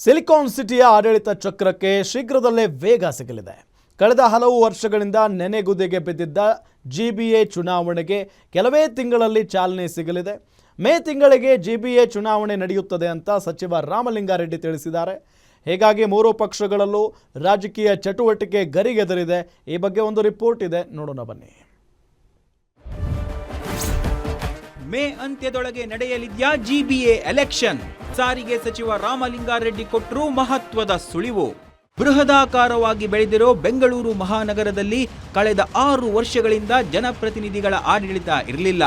Silicon ಸಿಟಿಯ ಆಡಳಿತ ಚಕ್ರಕ್ಕೆ ಶೀಘ್ರದಲ್ಲೇ ವೇಗ ಸಿಗಲಿದೆ. ಕಳೆದ ಹಲವು ವರ್ಷಗಳಿಂದ ನೆನೆಗುದಿಗೆ ಬಿದ್ದಿದ್ದ ಜಿಬಿಎ ಚುನಾವಣೆಗೆ ಕೆಲವೇ ತಿಂಗಳಲ್ಲಿ ಚಾಲನೆ ಸಿಗಲಿದೆ. ಮೇ ತಿಂಗಳಿಗೆ ಜಿಬಿಎ ಚುನಾವಣೆ ನಡೆಯುತ್ತದೆ ಅಂತ ಸಚಿವ ರಾಮಲಿಂಗಾರೆಡ್ಡಿ ತಿಳಿಸಿದ್ದಾರೆ. ಹೀಗಾಗಿ ಮೂರು ಪಕ್ಷಗಳಲ್ಲೂ ರಾಜಕೀಯ ಚಟುವಟಿಕೆ ಗರಿಗೆದರಿದೆ. ಈ ಬಗ್ಗೆ ಒಂದು ರಿಪೋರ್ಟ್ ಇದೆ, ನೋಡೋಣ ಬನ್ನಿ. ಮೇ ಅಂತ್ಯದೊಳಗೆ ನಡೆಯಲಿದ್ದ ಜಿಬಿಎ ಎಲೆಕ್ಷನ್. ಸಾರಿಗೆ ಸಚಿವ ರಾಮಲಿಂಗಾರೆಡ್ಡಿ ಕೊಟ್ಟರು ಮಹತ್ವದ ಸುಳಿವು. ಬೃಹದಾಕಾರವಾಗಿ ಬೆಳೆದಿರೋ ಬೆಂಗಳೂರು ಮಹಾನಗರದಲ್ಲಿ ಕಳೆದ 6 ವರ್ಷಗಳಿಂದ ಜನಪ್ರತಿನಿಧಿಗಳ ಆಡಳಿತ ಇರಲಿಲ್ಲ.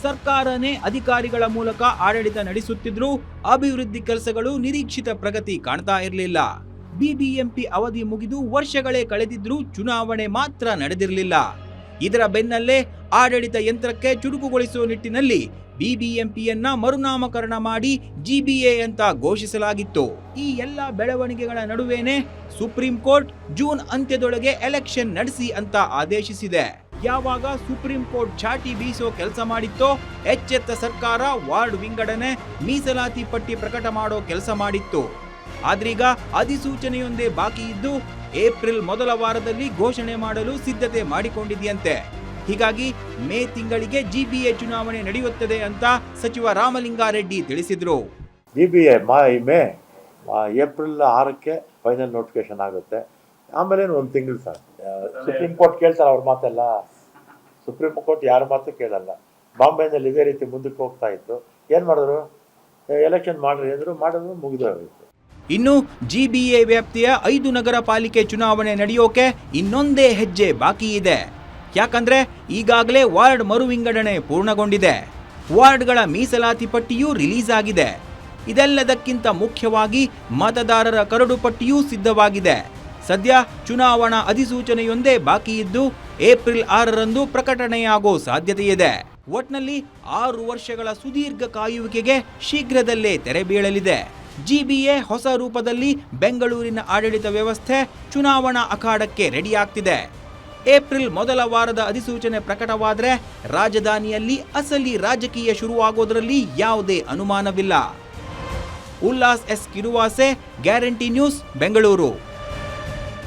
ಸರ್ಕಾರನೇ ಅಧಿಕಾರಿಗಳ ಮೂಲಕ ಆಡಳಿತ ನಡೆಸುತ್ತಿದ್ರೂ ಅಭಿವೃದ್ಧಿ ಕೆಲಸಗಳು ನಿರೀಕ್ಷಿತ ಪ್ರಗತಿ ಕಾಣ್ತಾ ಇರಲಿಲ್ಲ. ಬಿಬಿಎಂಪಿ ಅವಧಿ ಮುಗಿದು ವರ್ಷಗಳೇ ಕಳೆದಿದ್ರೂ ಚುನಾವಣೆ ಮಾತ್ರ ನಡೆದಿರಲಿಲ್ಲ. ಇದರ ಬೆನ್ನಲ್ಲೇ ಆಡಳಿತ ಯಂತ್ರಕ್ಕೆ ಚುರುಕುಗೊಳಿಸುವ ನಿಟ್ಟಿನಲ್ಲಿ ಬಿಬಿಎಂಪಿಯನ್ನ ಮರುನಾಮಕರಣ ಮಾಡಿ ಜಿಬಿಎ ಅಂತ ಘೋಷಿಸಲಾಗಿತ್ತು. ಈ ಎಲ್ಲ ಬೆಳವಣಿಗೆಗಳ ನಡುವೆನೇ ಸುಪ್ರೀಂ ಕೋರ್ಟ್ ಜೂನ್ ಅಂತ್ಯದೊಳಗೆ ಎಲೆಕ್ಷನ್ ನಡೆಸಿ ಅಂತ ಆದೇಶಿಸಿದೆ. ಯಾವಾಗ ಸುಪ್ರೀಂ ಕೋರ್ಟ್ ಚಾಟಿ ಬೀಸೋ ಕೆಲಸ ಮಾಡಿತ್ತೋ, ಎಚ್ಚೆತ್ತ ಸರ್ಕಾರ ವಾರ್ಡ್ ವಿಂಗಡಣೆ, ಮೀಸಲಾತಿ ಪಟ್ಟಿ ಪ್ರಕಟ ಮಾಡೋ ಕೆಲಸ ಮಾಡಿತ್ತು. ಆದ್ರೀಗ ಅಧಿಸೂಚನೆಯೊಂದೇ ಬಾಕಿ ಇದ್ದು ಏಪ್ರಿಲ್ ಮೊದಲ ವಾರದಲ್ಲಿ ಘೋಷಣೆ ಮಾಡಲು ಸಿದ್ಧತೆ ಮಾಡಿಕೊಂಡಿದೆಯಂತೆ. ಹೀಗಾಗಿ ಮೇ ತಿಂಗಳಿಗೆ ಜಿಬಿಎ ಚುನಾವಣೆ ನಡೆಯುತ್ತದೆ ಅಂತ ಸಚಿವ ರಾಮಲಿಂಗಾರೆಡ್ಡಿ ತಿಳಿಸಿದ್ರು. ಜಿಬಿಎ ಮೇ ಏಪ್ರಿಲ್ 6ಕ್ಕೆ ಫೈನಲ್ ನೋಟಿಫಿಕೇಶನ್ ಆಗುತ್ತೆ. ಆಮೇಲೆ ಒಂದು ತಿಂಗಳು ಸರ್ ಸುಪ್ರೀಂ ಕೋರ್ಟ್ ಕೇಳ್ತಾರೆ. ಅವ್ರ ಮಾತೆಲ್ಲ ಸುಪ್ರೀಂ ಕೋರ್ಟ್ ಯಾರ ಮಾತು ಕೇಳಲ್ಲ. ಬಾಂಬೆನಲ್ಲಿ ಇದೇ ರೀತಿ ಮುಂದಕ್ಕೆ ಹೋಗ್ತಾ ಇತ್ತು. ಏನು ಮಾಡಿದ್ರು, ಎಲೆಕ್ಷನ್ ಮಾಡ್ರಿ ಅಂದ್ರು, ಮಾಡಿದ್ರು, ಮುಗಿದೋಗಿತ್ತು. ಇನ್ನು ಜಿಬಿಎ ವ್ಯಾಪ್ತಿಯ 5 ನಗರ ಪಾಲಿಕೆ ಚುನಾವಣೆ ನಡೆಯೋಕೆ ಇನ್ನೊಂದೇ ಹೆಜ್ಜೆ ಬಾಕಿ ಇದೆ. ಯಾಕಂದ್ರೆ ಈಗಾಗಲೇ ವಾರ್ಡ್ ಮರು ವಿಂಗಡಣೆ ಪೂರ್ಣಗೊಂಡಿದೆ. ವಾರ್ಡ್ಗಳ ಮೀಸಲಾತಿ ಪಟ್ಟಿಯೂ ರಿಲೀಸ್ ಆಗಿದೆ. ಇದೆಲ್ಲದಕ್ಕಿಂತ ಮುಖ್ಯವಾಗಿ ಮತದಾರರ ಕರಡು ಪಟ್ಟಿಯೂ ಸಿದ್ಧವಾಗಿದೆ. ಸದ್ಯ ಚುನಾವಣಾ ಅಧಿಸೂಚನೆಯೊಂದೇ ಬಾಕಿ ಇದ್ದು ಏಪ್ರಿಲ್ 6ರಂದು ಪ್ರಕಟಣೆಯಾಗೋ ಸಾಧ್ಯತೆ ಇದೆ. ಒಟ್ನಲ್ಲಿ 6 ವರ್ಷಗಳ ಸುದೀರ್ಘ ಕಾಯುವಿಕೆಗೆ ಶೀಘ್ರದಲ್ಲೇ ತೆರೆ ಬೀಳಲಿದೆ. ಜಿಬಿಎ ಹೊಸ ರೂಪದಲ್ಲಿ ಬೆಂಗಳೂರಿನ ಆಡಳಿತ ವ್ಯವಸ್ಥೆ ಚುನಾವಣಾ ಅಖಾಡಕ್ಕೆ ರೆಡಿ ಆಗ್ತಿದೆ. ಏಪ್ರಿಲ್ ಮೊದಲ ವಾರದ ಅಧಿಸೂಚನೆ ಪ್ರಕಟವಾದರೆ ರಾಜಧಾನಿಯಲ್ಲಿ ಅಸಲಿ ರಾಜಕೀಯ ಶುರುವಾಗೋದ್ರಲ್ಲಿ ಯಾವುದೇ ಅನುಮಾನವಿಲ್ಲ. Ullas S Kiruvase, guarantee news, Bengaluru.